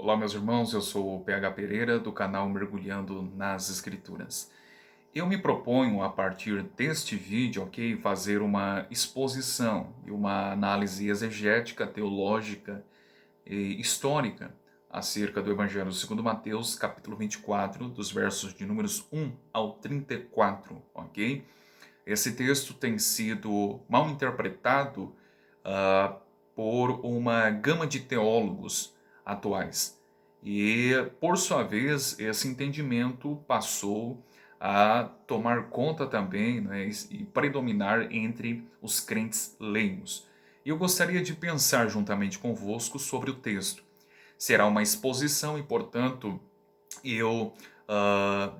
Olá, meus irmãos, eu sou o PH Pereira, do canal Mergulhando nas Escrituras. Eu me proponho, a partir deste vídeo, ok, fazer uma exposição e uma análise exegética, teológica e histórica acerca do Evangelho segundo Mateus, capítulo 24, dos versos de números 1 ao 34, ok? Esse texto tem sido mal interpretado ah, por uma gama de teólogos atuais. E, por sua vez, esse entendimento passou a tomar conta também, né, e predominar entre os crentes leigos. E eu gostaria de pensar juntamente convosco sobre o texto. Será uma exposição e, portanto, eu ah,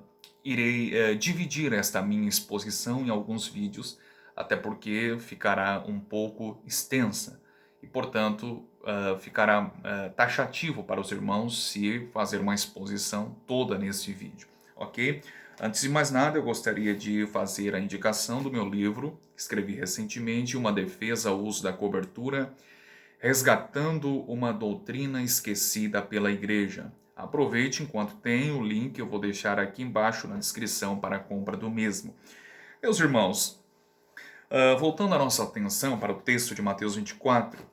irei dividir esta minha exposição em alguns vídeos, até porque ficará um pouco extensa e, portanto, ficará taxativo para os irmãos se fazer uma exposição toda nesse vídeo, ok? Antes de mais nada, eu gostaria de fazer a indicação do meu livro, que escrevi recentemente, Uma Defesa ao Uso da Cobertura, Resgatando uma Doutrina Esquecida pela Igreja. Aproveite enquanto tem o link, eu vou deixar aqui embaixo na descrição para a compra do mesmo. Meus irmãos, voltando a nossa atenção para o texto de Mateus 24,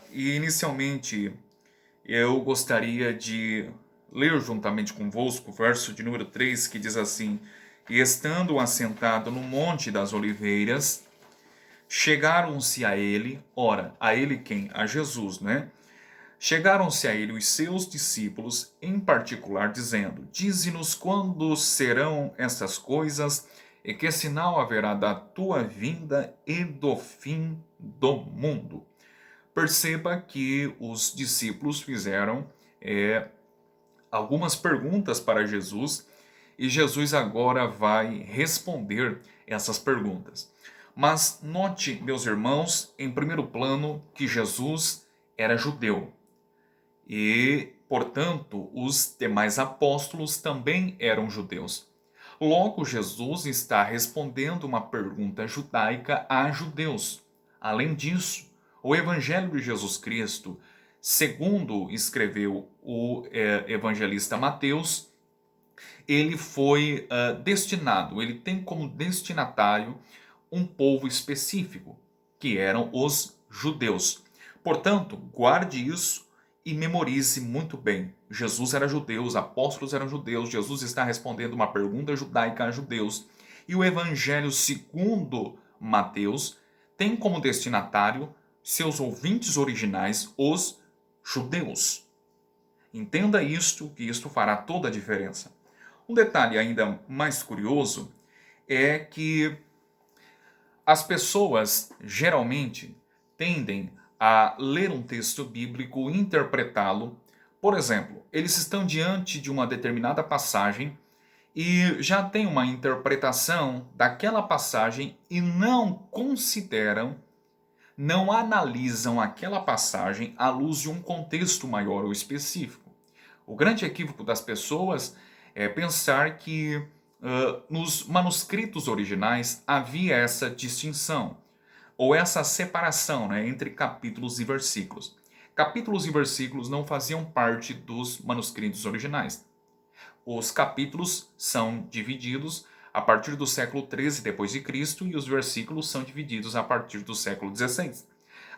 e inicialmente eu gostaria de ler juntamente convosco o verso de número 3, que diz assim: E estando assentado no Monte das Oliveiras, chegaram-se a ele, ora, a ele quem? A Jesus, né? Chegaram-se a ele os seus discípulos, em particular, dizendo: Dize-nos quando serão essas coisas, e que sinal haverá da tua vinda e do fim do mundo. Perceba que os discípulos fizeram algumas perguntas para Jesus, e Jesus agora vai responder essas perguntas. Mas note, meus irmãos, em primeiro plano, que Jesus era judeu. E, portanto, os demais apóstolos também eram judeus. Logo, Jesus está respondendo uma pergunta judaica a judeus. Além disso, o Evangelho de Jesus Cristo, segundo escreveu o evangelista Mateus, ele foi destinado, ele tem como destinatário um povo específico, que eram os judeus. Portanto, guarde isso e memorize muito bem. Jesus era judeu, os apóstolos eram judeus, Jesus está respondendo uma pergunta judaica a judeus. E o Evangelho segundo Mateus tem como destinatário seus ouvintes originais, os judeus. Entenda isto, que isto fará toda a diferença. Um detalhe ainda mais curioso é que as pessoas geralmente tendem a ler um texto bíblico e interpretá-lo. Por exemplo, eles estão diante de uma determinada passagem e já têm uma interpretação daquela passagem e não consideram, não analisam aquela passagem à luz de um contexto maior ou específico. O grande equívoco das pessoas é pensar que nos manuscritos originais havia essa distinção, ou essa separação, né, entre capítulos e versículos. Capítulos e versículos não faziam parte dos manuscritos originais. Os capítulos são divididos a partir do século XIII depois de Cristo e os versículos são divididos a partir do século XVI.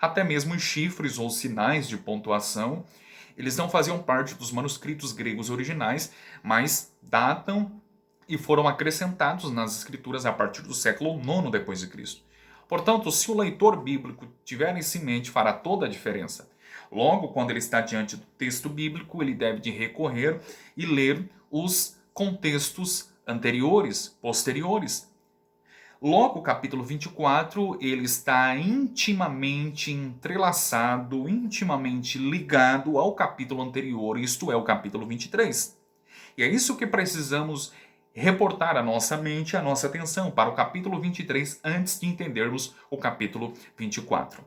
Até mesmo os chifres ou sinais de pontuação, eles não faziam parte dos manuscritos gregos originais, mas datam e foram acrescentados nas escrituras a partir do século IX depois de Cristo. Portanto, se o leitor bíblico tiver isso em mente, fará toda a diferença. Logo, quando ele está diante do texto bíblico, ele deve de recorrer e ler os contextos anteriores, posteriores. Logo, o capítulo 24, ele está intimamente entrelaçado, intimamente ligado ao capítulo anterior, isto é, o capítulo 23. E é isso que precisamos reportar a nossa mente, a nossa atenção para o capítulo 23 antes de entendermos o capítulo 24.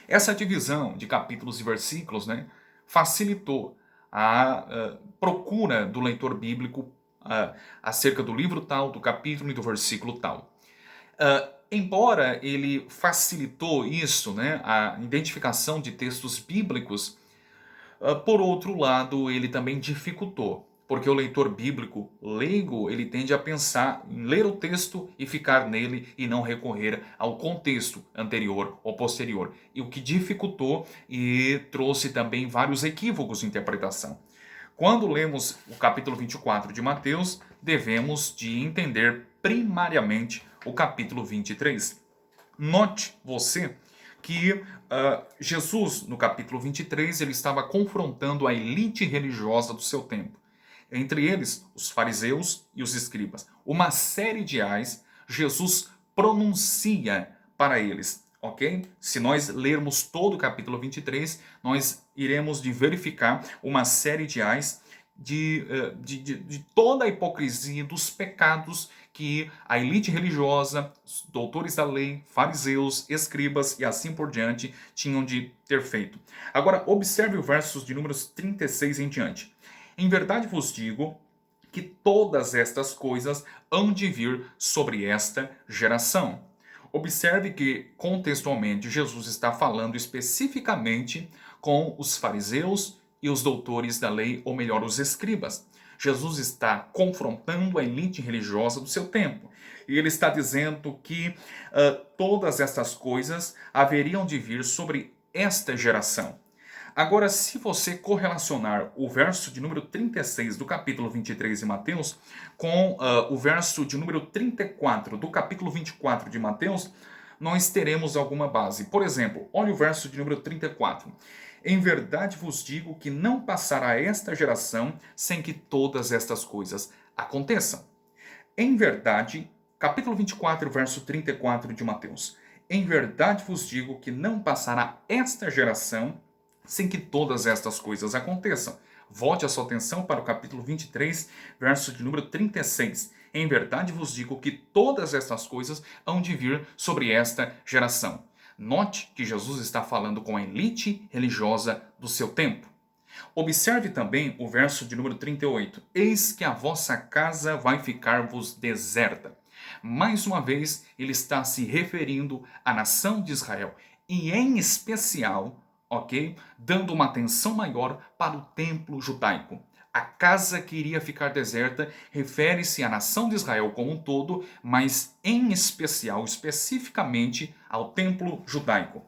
Essa divisão de capítulos e versículos, né, facilitou a procura do leitor bíblico acerca do livro tal, do capítulo e do versículo tal. Embora ele facilitou isso, né, a identificação de textos bíblicos, Por outro lado, ele também dificultou, porque o leitor bíblico leigo, ele tende a pensar em ler o texto e ficar nele e não recorrer ao contexto anterior ou posterior. E o que dificultou e trouxe também vários equívocos de interpretação. Quando lemos o capítulo 24 de Mateus, devemos de entender primariamente o capítulo 23. Note você que Jesus, no capítulo 23, ele estava confrontando a elite religiosa do seu tempo. Entre eles, os fariseus e os escribas. Uma série de ais Jesus pronuncia para eles, ok? Se nós lermos todo o capítulo 23, nós iremos de verificar uma série de ais de toda a hipocrisia, dos pecados que a elite religiosa, os doutores da lei, fariseus, escribas e assim por diante tinham de ter feito. Agora, observe o versos de números 36 em diante. Em verdade vos digo que todas estas coisas hão de vir sobre esta geração. Observe que, contextualmente, Jesus está falando especificamente com os fariseus e os doutores da lei, ou melhor, os escribas. Jesus está confrontando a elite religiosa do seu tempo. E ele está dizendo que todas estas coisas haveriam de vir sobre esta geração. Agora, se você correlacionar o verso de número 36 do capítulo 23 de Mateus com o verso de número 34 do capítulo 24 de Mateus, nós teremos alguma base. Por exemplo, olha o verso de número 34. Em verdade vos digo que não passará esta geração sem que todas estas coisas aconteçam. Em verdade, capítulo 24, verso 34 de Mateus. Em verdade vos digo que não passará esta geração sem que todas estas coisas aconteçam. Volte a sua atenção para o capítulo 23, verso de número 36. Em verdade vos digo que todas estas coisas hão de vir sobre esta geração. Note que Jesus está falando com a elite religiosa do seu tempo. Observe também o verso de número 38. Eis que a vossa casa vai ficar-vos deserta. Mais uma vez, ele está se referindo à nação de Israel. E em especial, ok? Dando uma atenção maior para o templo judaico. A casa que iria ficar deserta refere-se à nação de Israel como um todo, mas em especial, especificamente, ao templo judaico.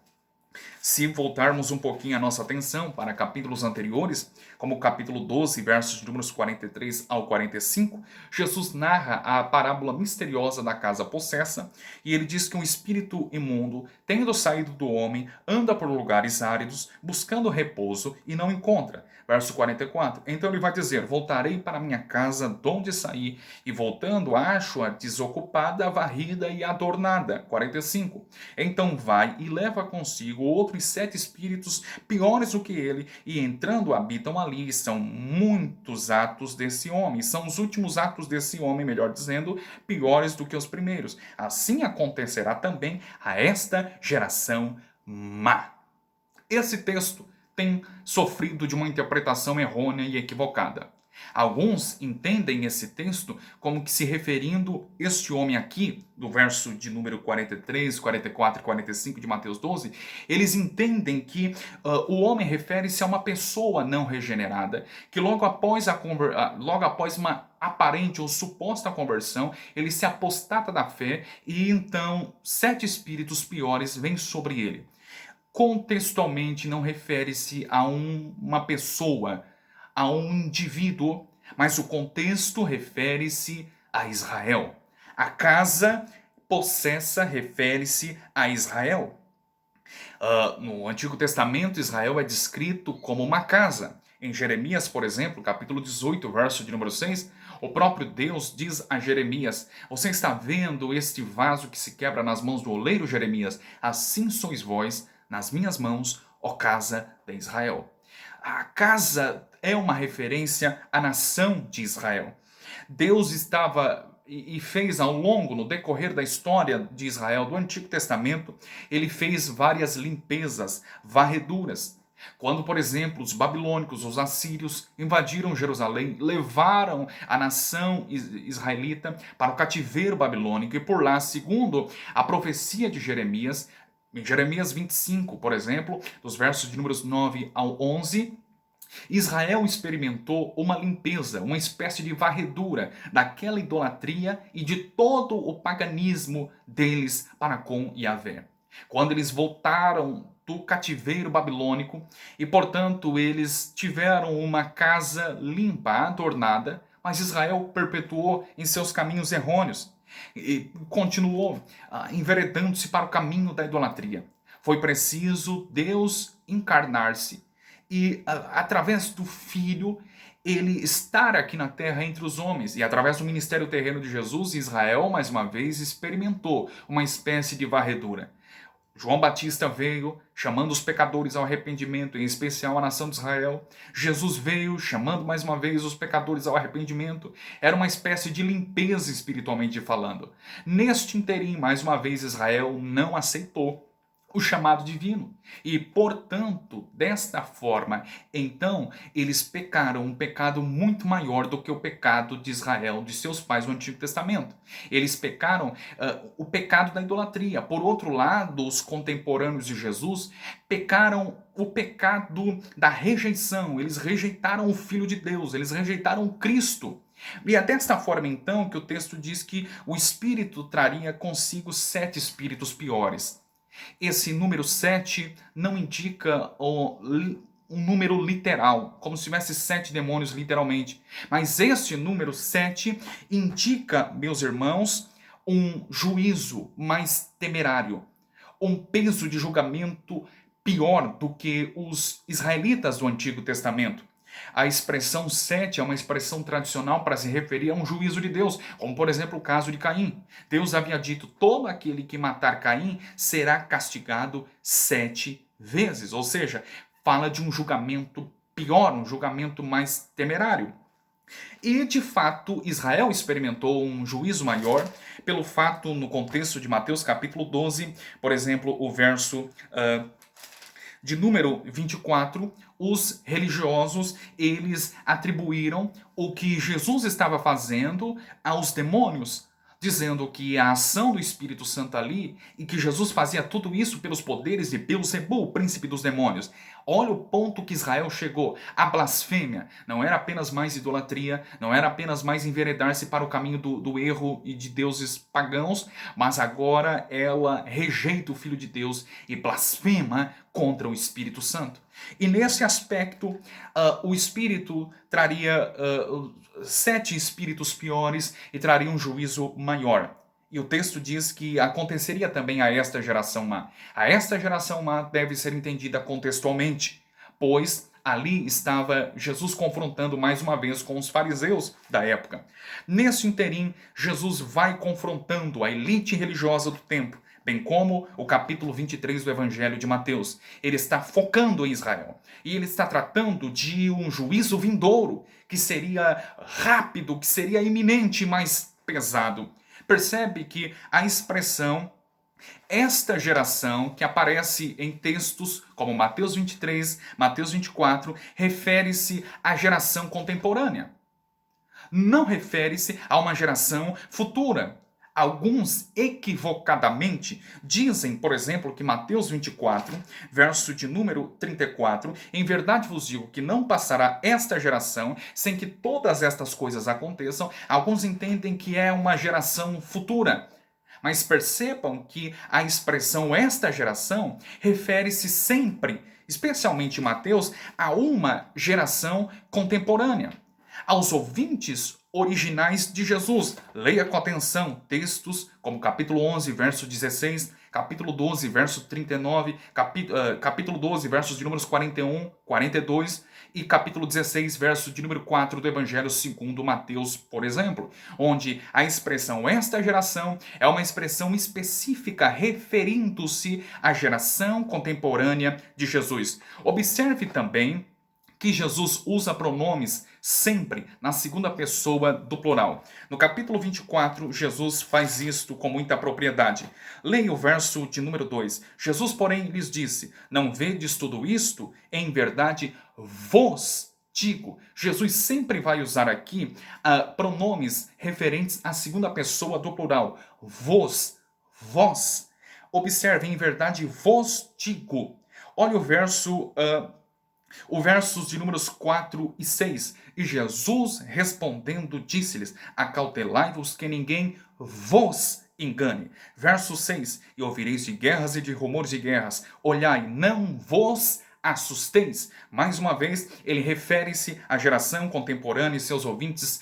Se voltarmos um pouquinho a nossa atenção para capítulos anteriores, como o capítulo 12, versos de números 43 ao 45, Jesus narra a parábola misteriosa da casa possessa e ele diz que um espírito imundo, tendo saído do homem, anda por lugares áridos, buscando repouso e não encontra. Verso 44. Então ele vai dizer: voltarei para minha casa de onde saí, e voltando acho-a desocupada, varrida e adornada. 45. Então vai e leva consigo outros 7 espíritos piores do que ele, e entrando habitam ali. São muitos atos desse homem, são os últimos atos desse homem, melhor dizendo, piores do que os primeiros. Assim acontecerá também a esta geração má. Esse texto tem sofrido de uma interpretação errônea e equivocada. Alguns entendem esse texto como que se referindo este homem aqui, do verso de número 43, 44 e 45 de Mateus 12, eles entendem que o homem refere-se a uma pessoa não regenerada, que logo após uma aparente ou suposta conversão, ele se apostata da fé e então 7 espíritos piores vêm sobre ele. Contextualmente não refere-se a uma pessoa, a um indivíduo, mas o contexto refere-se a Israel. A casa possessa refere-se a Israel. No Antigo Testamento, Israel é descrito como uma casa. Em Jeremias, por exemplo, capítulo 18, verso de número 6, o próprio Deus diz a Jeremias: você está vendo este vaso que se quebra nas mãos do oleiro, Jeremias? Assim sois vós nas minhas mãos, ó casa de Israel. A casa é uma referência à nação de Israel. Deus estava e fez ao longo, no decorrer da história de Israel do Antigo Testamento, ele fez várias limpezas, varreduras. Quando, por exemplo, os babilônicos, os assírios invadiram Jerusalém, levaram a nação israelita para o cativeiro babilônico e por lá, segundo a profecia de Jeremias, em Jeremias 25, por exemplo, dos versos de números 9 ao 11, Israel experimentou uma limpeza, uma espécie de varredura daquela idolatria e de todo o paganismo deles para com Yahvé. Quando eles voltaram do cativeiro babilônico e, portanto, eles tiveram uma casa limpa, adornada, mas Israel perpetuou em seus caminhos errôneos e continuou enveredando-se para o caminho da idolatria. Foi preciso Deus encarnar-se e, através do Filho, ele estar aqui na terra entre os homens. E através do ministério terreno de Jesus, Israel, mais uma vez, experimentou uma espécie de varredura. João Batista veio chamando os pecadores ao arrependimento, em especial a nação de Israel. Jesus veio chamando mais uma vez os pecadores ao arrependimento. Era uma espécie de limpeza espiritualmente falando. Neste interim, mais uma vez, Israel não aceitou o chamado divino. E, portanto, desta forma, então, eles pecaram um pecado muito maior do que o pecado de Israel, de seus pais no Antigo Testamento. Eles pecaram o pecado da idolatria. Por outro lado, os contemporâneos de Jesus pecaram o pecado da rejeição. Eles rejeitaram o Filho de Deus, eles rejeitaram Cristo. E é desta forma, então, que o texto diz que o Espírito traria consigo 7 espíritos piores. Esse número 7 não indica um número literal, como se tivesse 7 demônios literalmente. Mas este número 7 indica, meus irmãos, um juízo mais temerário, um peso de julgamento pior do que os israelitas do Antigo Testamento. A expressão 7 é uma expressão tradicional para se referir a um juízo de Deus, como por exemplo o caso de Caim. Deus havia dito: todo aquele que matar Caim será castigado 7 vezes. Ou seja, fala de um julgamento pior, um julgamento mais temerário. E de fato Israel experimentou um juízo maior pelo fato, no contexto de Mateus capítulo 12, por exemplo, o verso de número 24, os religiosos, eles atribuíram o que Jesus estava fazendo aos demônios, dizendo que a ação do Espírito Santo ali e que Jesus fazia tudo isso pelos poderes de Beelzebul, o príncipe dos demônios. Olha o ponto que Israel chegou. A blasfêmia não era apenas mais idolatria, não era apenas mais enveredar-se para o caminho do erro e de deuses pagãos, mas agora ela rejeita o Filho de Deus e blasfema contra o Espírito Santo. E nesse aspecto, o Espírito traria 7 espíritos piores e traria um juízo maior. E o texto diz que aconteceria também a esta geração má. A esta geração má deve ser entendida contextualmente, pois ali estava Jesus confrontando mais uma vez com os fariseus da época. Nesse interim, Jesus vai confrontando a elite religiosa do tempo, bem como o capítulo 23 do Evangelho de Mateus. Ele está focando em Israel. E ele está tratando de um juízo vindouro, que seria rápido, que seria iminente, mas pesado. Percebe que a expressão esta geração, que aparece em textos como Mateus 23, Mateus 24, refere-se à geração contemporânea. Não refere-se a uma geração futura. Alguns equivocadamente dizem, por exemplo, que Mateus 24, verso de número 34, em verdade vos digo que não passará esta geração sem que todas estas coisas aconteçam. Alguns entendem que é uma geração futura. Mas percebam que a expressão esta geração refere-se sempre, especialmente em Mateus, a uma geração contemporânea, aos ouvintes originais de Jesus. Leia com atenção textos como capítulo 11, verso 16, capítulo 12, verso 39, capítulo 12, versos de números 41, 42 e capítulo 16, verso de número 4 do Evangelho segundo Mateus, por exemplo, onde a expressão esta geração é uma expressão específica referindo-se à geração contemporânea de Jesus. Observe também que Jesus usa pronomes sempre na segunda pessoa do plural. No capítulo 24, Jesus faz isto com muita propriedade. Leia o verso de número 2. Jesus, porém, lhes disse: não vedes tudo isto? Em verdade, vos digo. Jesus sempre vai usar aqui pronomes referentes à segunda pessoa do plural. Vos, vós. Observe, em verdade, vos digo. Olha o verso O versos de números 4 e 6. E Jesus respondendo disse-lhes: acautelai-vos que ninguém vos engane. Verso 6. E ouvireis de guerras e de rumores de guerras. Olhai, não vos assusteis. Mais uma vez, ele refere-se à geração contemporânea e seus ouvintes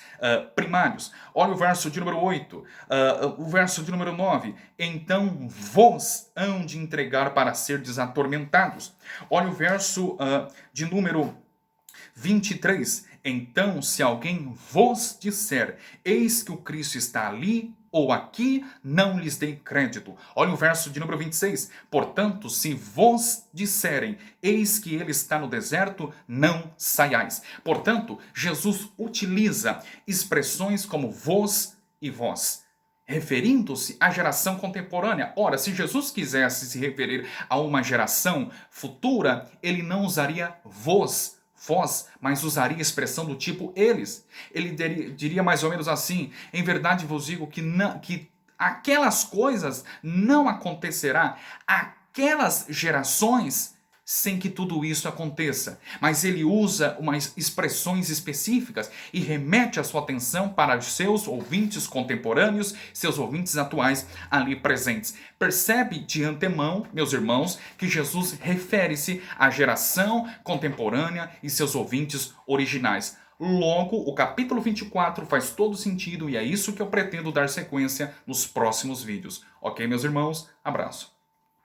primários. Olha o verso de número 8, o verso de número 9. Então vos hão de entregar para serdes atormentados. Olha o verso de número 23. Então, se alguém vos disser, eis que o Cristo está ali ou aqui, não lhes dei crédito. Olha o verso de número 26. Portanto, se vos disserem, eis que ele está no deserto, não saiais. Portanto, Jesus utiliza expressões como vos e vós, referindo-se à geração contemporânea. Ora, se Jesus quisesse se referir a uma geração futura, ele não usaria vos, vós, mas usaria a expressão do tipo eles. Ele diria mais ou menos assim: em verdade vos digo que aquelas coisas não acontecerá, aquelas gerações sem que tudo isso aconteça. Mas ele usa umas expressões específicas e remete a sua atenção para os seus ouvintes contemporâneos, seus ouvintes atuais ali presentes. Percebe de antemão, meus irmãos, que Jesus refere-se à geração contemporânea e seus ouvintes originais. Logo, o capítulo 24 faz todo sentido e é isso que eu pretendo dar sequência nos próximos vídeos. Ok, meus irmãos? Abraço.